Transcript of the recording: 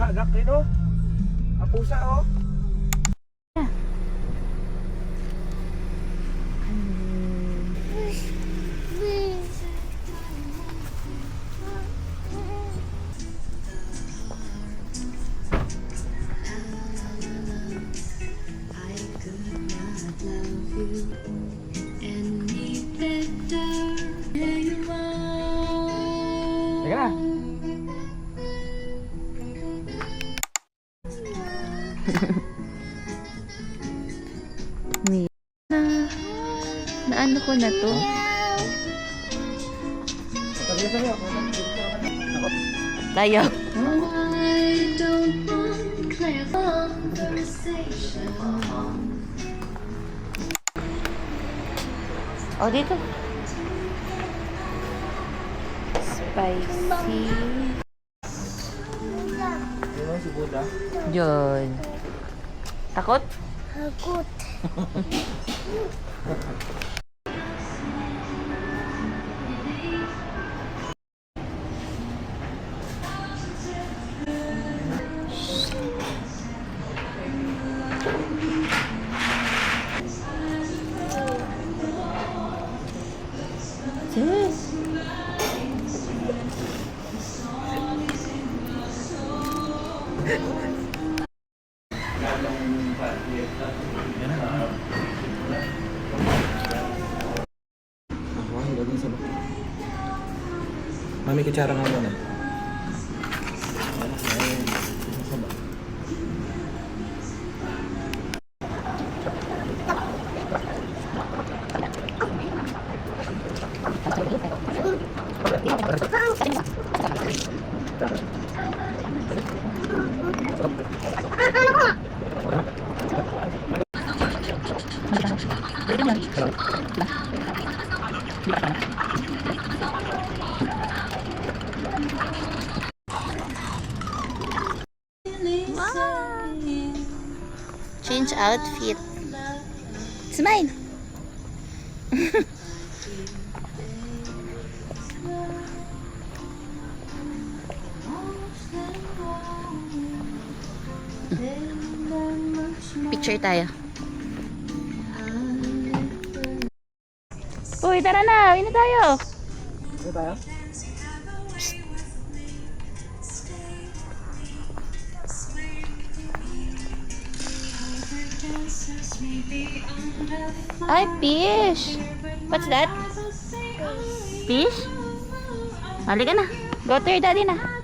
Pusa, laki no? Pusa oh. Teka na. Naano ko na to? Tayo. Oh, dito. Spicy. Ano si Buddha? Yun. Takot? Takot. Sis. Mami, kutsara nga muna. Change outfit. Smile. Picture tayo. Uy, tara na. Uwi na tayo. Ano tayo? Ay, fish. What's that? Fish? Halika na. Go to your daddy na.